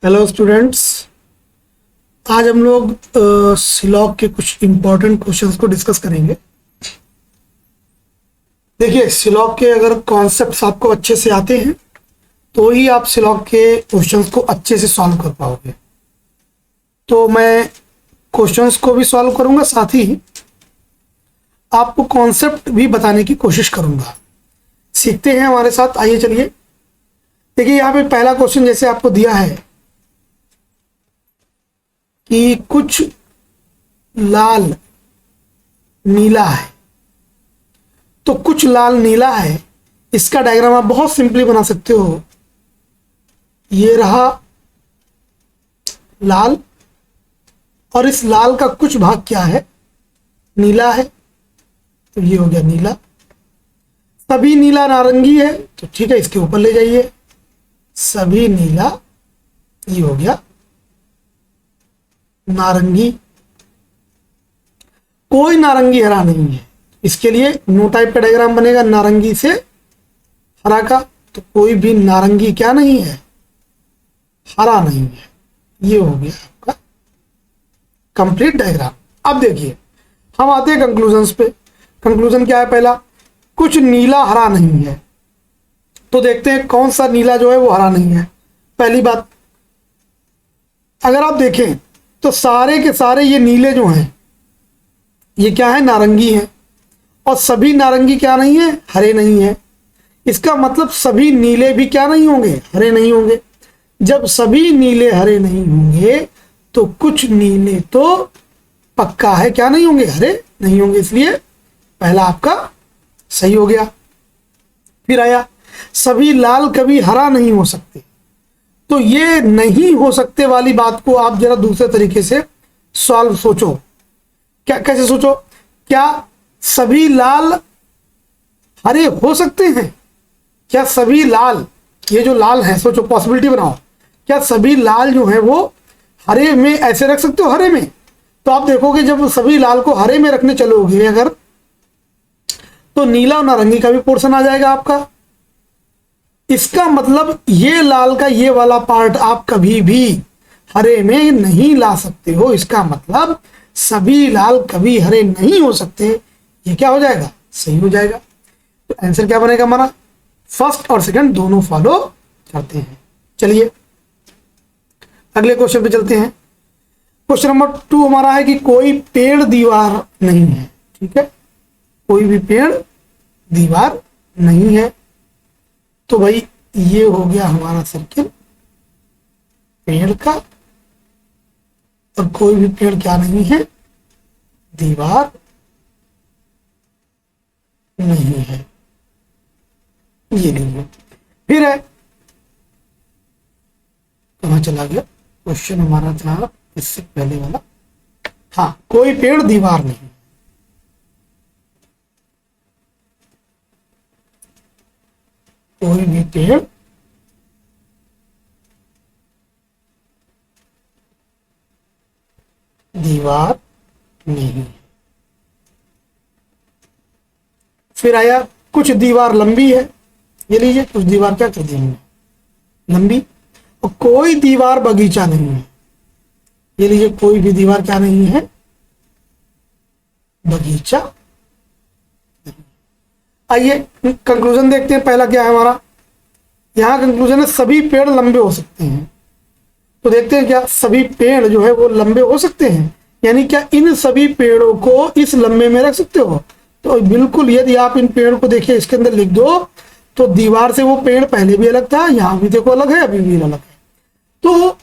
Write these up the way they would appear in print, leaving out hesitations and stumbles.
Hello students. आज हम लोग सिलॉग के कुछ इम्पोर्टेंट क्वेश्चंस को डिस्कस करेंगे। देखिए, सिलॉग के अगर कॉन्सेप्ट्स आपको अच्छे से आते हैं तो ही आप सिलॉग के क्वेश्चंस को अच्छे से सॉल्व कर पाओगे। तो मैं क्वेश्चंस को भी सॉल्व करूंगा, साथ ही आपको कॉन्सेप्ट भी बताने की कोशिश करूंगा। सीखते हैं हमारे साथ, आइए चलिए। देखिए, यहाँ पे पहला क्वेश्चन जैसे आपको दिया है कि कुछ लाल नीला है, तो कुछ लाल नीला है, इसका डायग्राम आप बहुत सिंपली बना सकते हो। ये रहा लाल और इस लाल का कुछ भाग क्या है, नीला है, तो ये हो गया नीला। सभी नीला नारंगी है, तो ठीक है, इसके ऊपर ले जाइए। सभी नीला, ये हो गया नारंगी। कोई नारंगी हरा नहीं है, इसके लिए नो टाइप का डायग्राम बनेगा नारंगी से हरा का। तो कोई भी नारंगी क्या नहीं है, हरा नहीं है। ये हो गया आपका कंप्लीट डायग्राम। अब देखिए, हम आते हैं कंक्लूजन्स पे। कंक्लूजन क्या है? पहला, कुछ नीला हरा नहीं है। तो देखते हैं कौन सा नीला जो है वो हरा नहीं है। पहली बात, अगर आप देखें तो सारे के सारे ये नीले जो हैं ये क्या है, नारंगी हैं। और सभी नारंगी क्या नहीं है, हरे नहीं है। इसका मतलब सभी नीले भी क्या नहीं होंगे, हरे नहीं होंगे। जब सभी नीले हरे नहीं होंगे तो कुछ नीले तो पक्का है क्या नहीं होंगे, हरे नहीं होंगे। इसलिए पहला आपका सही हो गया। फिर आया, सभी लाल कभी हरा नहीं हो सकते। तो ये नहीं हो सकते वाली बात को आप जरा दूसरे तरीके से सॉल्व सोचो। क्या, कैसे सोचो? क्या सभी लाल हरे हो सकते हैं? क्या सभी लाल, ये जो लाल है, सोचो, पॉसिबिलिटी बनाओ, क्या सभी लाल जो है वो हरे में ऐसे रख सकते हो, हरे में? तो आप देखोगे जब सभी लाल को हरे में रखने चलोगे अगर, तो नीला और नारंगी का भी पोर्शन आ जाएगा आपका। इसका मतलब ये लाल का ये वाला पार्ट आप कभी भी हरे में नहीं ला सकते हो। इसका मतलब सभी लाल कभी हरे नहीं हो सकते। ये क्या हो जाएगा, सही हो जाएगा। तो आंसर क्या बनेगा हमारा? फर्स्ट और सेकंड दोनों फॉलो करते हैं। चलिए अगले क्वेश्चन पे चलते हैं। क्वेश्चन नंबर 2 हमारा है कि कोई पेड़ दीवार नहीं है। ठीक है, कोई भी पेड़ दीवार नहीं है। तो भाई ये हो गया हमारा सर्किल पेड़ का, और कोई भी पेड़ क्या नहीं है, दीवार नहीं है। ये लीजिए। फिर है, कहां चला गया क्वेश्चन हमारा था इससे पहले वाला? हाँ, कोई पेड़ दीवार नहीं, कोई भी पेड़ दीवार नहीं। फिर आया, कुछ दीवार लंबी है। ये लीजिए, कुछ दीवार क्या कर दी हमने, लंबी। और कोई दीवार बगीचा नहीं है। ये लीजिए, कोई भी दीवार क्या नहीं है, बगीचा नहीं। आइए कंक्लूजन देखते हैं। पहला क्या है हमारा, यहां कंक्लूजन है सभी पेड़ लंबे हो सकते हैं। तो देखते हैं क्या सभी पेड़ जो है वो लंबे हो सकते हैं, यानी क्या इन सभी पेड़ों को इस लंबे में रख सकते हो? तो बिल्कुल, यदि आप इन पेड़ को देखिए, इसके अंदर लिख दो, तो दीवार से वो पेड़ पहले भी अलग था, यहां भी देखो अलग है, अभी भी अलग है। तो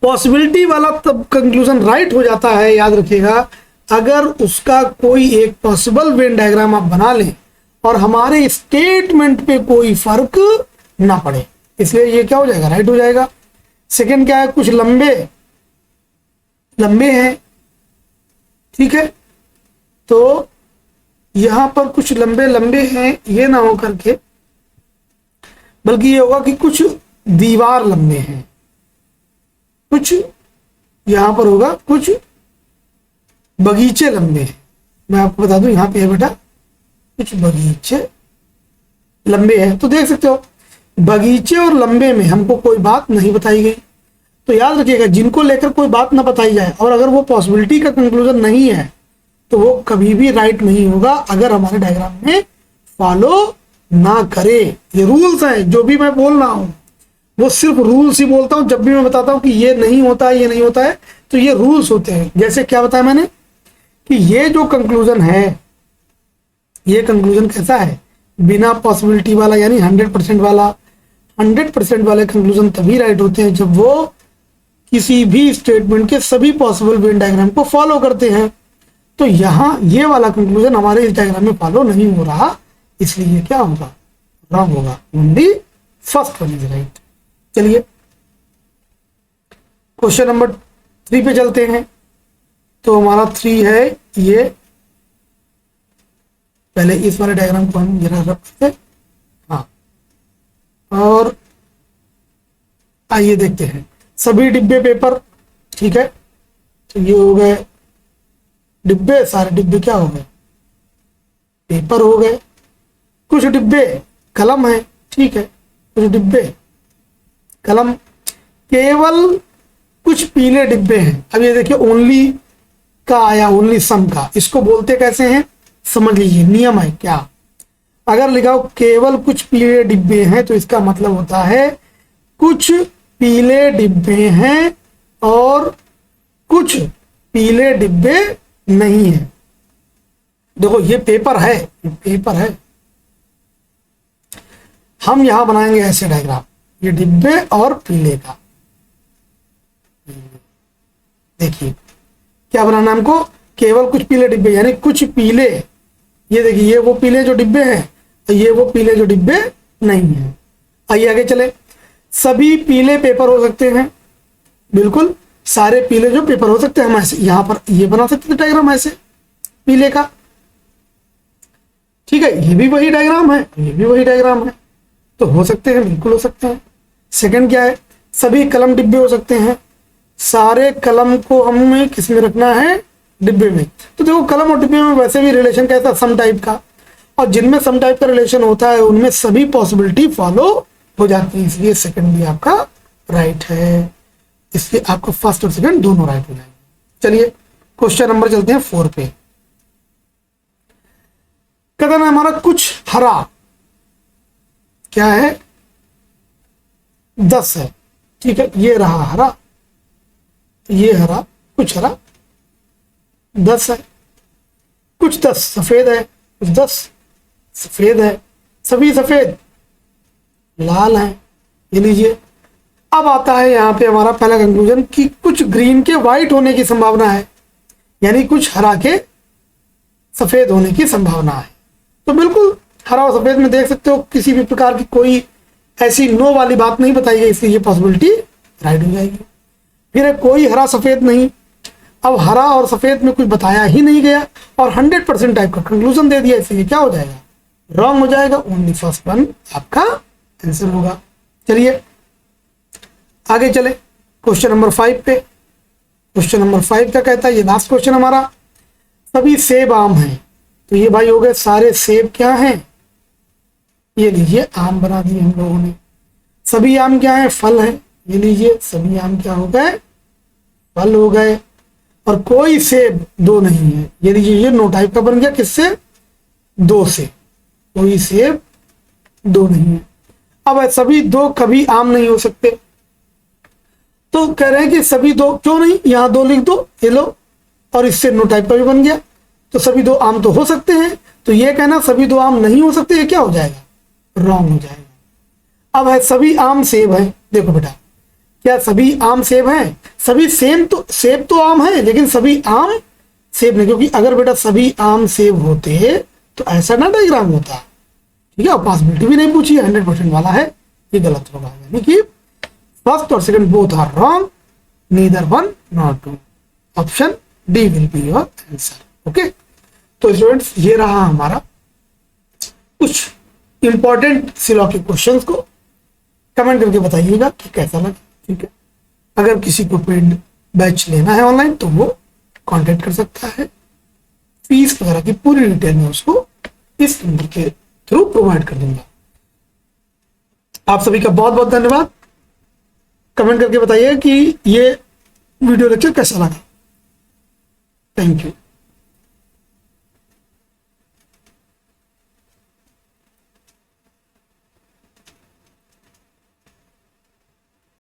पॉसिबिलिटी वाला तब कंक्लूजन राइट हो जाता है, याद रखिएगा, अगर उसका कोई एक पॉसिबल वेन डायग्राम आप बना लें और हमारे स्टेटमेंट पे कोई फर्क ना पड़े। इसलिए ये क्या हो जाएगा, राइट हो जाएगा। सेकंड क्या है, कुछ लंबे लंबे हैं। ठीक है, तो यहां पर कुछ लंबे लंबे हैं, ये ना हो करके, बल्कि ये होगा कि कुछ दीवार लंबे हैं। कुछ यहां पर होगा, कुछ बगीचे लंबे हैं। मैं आपको बता दूं, यहां पे है बेटा, कुछ बगीचे लंबे हैं। तो देख सकते हो, बगीचे और लंबे में हमको कोई बात नहीं बताई गई। तो याद रखिएगा, जिनको लेकर कोई बात ना बताई जाए और अगर वो पॉसिबिलिटी का कंक्लूजन नहीं है तो वो कभी भी राइट नहीं होगा अगर हमारे डायग्राम में फॉलो ना करे। ये रूल्स हैं, जो भी मैं बोल रहा हूं वो सिर्फ रूल्स ही बोलता हूं। जब भी मैं बताता हूं कि ये नहीं होता है, ये नहीं होता है, तो ये रूल्स होते हैं। जैसे क्या बताया मैंने कि ये जो कंक्लूजन है, ये कंक्लूजन कैसा है, बिना पॉसिबिलिटी वाला, यानी 100% वाला। 100% वाले कंक्लूजन तभी राइट होते हैं जब वो किसी भी स्टेटमेंट के सभी पॉसिबल वेन डायग्राम को फॉलो करते हैं। तो यहां ये वाला कंक्लूजन हमारे इस डायग्राम में फॉलो नहीं हो रहा, इसलिए क्या होगा, रॉन्ग होगा। Only first one is right. चलिए क्वेश्चन नंबर 3 पे चलते हैं। तो हमारा 3 है ये, पहले इस वाले डायग्राम को हम जरा रखते हैं, हाँ, और आइए देखते हैं। सभी डिब्बे पेपर, ठीक है, तो ये हो गए डिब्बे, सारे डिब्बे क्या हो गए, पेपर हो गए। कुछ डिब्बे कलम है, ठीक है, कुछ डिब्बे कलम, केवल कुछ पीले डिब्बे हैं। अब ये देखिए ओनली का आया, ओनली सम का, इसको बोलते कैसे हैं समझ लीजिए, नियम है क्या। अगर लिखा हो केवल कुछ पीले डिब्बे हैं तो इसका मतलब होता है कुछ पीले डिब्बे हैं और कुछ पीले डिब्बे नहीं है। देखो ये पेपर है, पेपर है, हम यहां बनाएंगे ऐसे डायग्राम, ये डिब्बे और पीले का। देखिए क्या बनाना हमको, केवल कुछ पीले डिब्बे, यानी कुछ पीले, ये देखिए ये वो पीले जो डिब्बे हैं तो ये वो पीले जो डिब्बे नहीं है। आइए आगे चले। सभी पीले पेपर हो सकते हैं, बिल्कुल सारे पीले जो पेपर हो सकते हैं। हम ऐसे यहां पर ये बना सकते हैं डायग्राम ऐसे पीले का, ठीक है, ये भी वही डायग्राम है, ये भी वही डायग्राम है, तो हो सकते हैं, बिल्कुल हो सकते हैं। सेकंड क्या है, सभी कलम डिब्बे हो सकते हैं। सारे कलम को हमें किस में रखना है, डिब्बे में। तो देखो कलम और डिब्बे में वैसे भी रिलेशन कैसा, सम टाइप का, और जिनमें सम टाइप का रिलेशन होता है उनमें सभी पॉसिबिलिटी फॉलो हो जाती है, इसलिए सेकंड भी आपका राइट है। इसलिए आपको फर्स्ट और सेकंड दोनों राइट हो जाएंगे। चलिए क्वेश्चन नंबर चलते हैं 4 पे। कहता है हमारा कुछ हरा, क्या है, 10 है, ठीक है, ये रहा हरा, ये हरा, कुछ हरा 10 है। कुछ 10 सफेद है, कुछ 10 सफेद है, सभी सफेद लाल है, ये लीजिए। अब आता है यहां पे हमारा पहला कंक्लूजन कि कुछ ग्रीन के व्हाइट होने की संभावना है, यानी कुछ हरा के सफेद होने की संभावना है। तो बिल्कुल हरा और सफेद में देख सकते हो किसी भी प्रकार की कोई ऐसी नो वाली बात नहीं बताई गई, इसलिए ये पॉसिबिलिटी राइट हो जाएगी। फिर कोई हरा सफेद नहीं, अब हरा और सफेद में कुछ बताया ही नहीं गया और 100% टाइप का कंक्लूजन दे दिया, इसलिए क्या हो जाएगा, रॉन्ग हो जाएगा। ओनली फर्स्ट वन आपका आंसर होगा। चलिए आगे चले क्वेश्चन नंबर 5 पे। क्वेश्चन नंबर 5 का कहता है, ये लास्ट क्वेश्चन हमारा, सभी सेब आम हैं। तो ये भाई हो गए सारे सेब क्या हैं, ये लीजिए आम बना दिए हम लोगों ने। सभी आम क्या है, फल है, ये लीजिए सभी आम क्या हो गए, फल हो गए। और कोई सेब 2 नहीं है, ये लीजिए ये नो टाइप का बन गया, किससे, 2 से, कोई सेब 2 नहीं है। अब सभी 2 कभी आम नहीं हो सकते, तो कह रहे हैं कि सभी 2 क्यों नहीं, यहां 2 लिख दो, ये लो, और इससे नो टाइप का भी बन गया, तो सभी 2 आम तो हो सकते हैं। तो ये कहना सभी 2 आम नहीं हो सकते, ये क्या हो जाएगा, रॉन्ग हो जाएगा। अब है सभी आम सेब है, देखो बेटा क्या सभी आम सेब हैं, सभी सेब तो आम है, लेकिन सभी आम सेब नहीं, क्योंकि अगर बेटा सभी आम सेब होते तो ऐसा ना डायग्राम होता, ठीक है। पॉसिबिलिटी भी नहीं पूछी, 100% वाला है, ये गलत होगा, यानी कि फर्स्ट और second both are wrong, neither one not two, option D will be your answer. Okay, तो स्टूडेंट्स ये रहा हमारा कुछ इंपॉर्टेंट सिलॉ के क्वेश्चंस को कमेंट करके बताइएगा कि कैसा लगा, ठीक है। अगर किसी को पेड बैच लेना है ऑनलाइन तो वो कांटेक्ट कर सकता है, फीस वगैरह की पूरी डिटेल में उसको इस नंबर के थ्रू प्रोवाइड कर दूंगा। आप सभी का बहुत बहुत धन्यवाद। कमेंट करके बताइए कि ये वीडियो लेक्चर कैसा लगा। Thank you.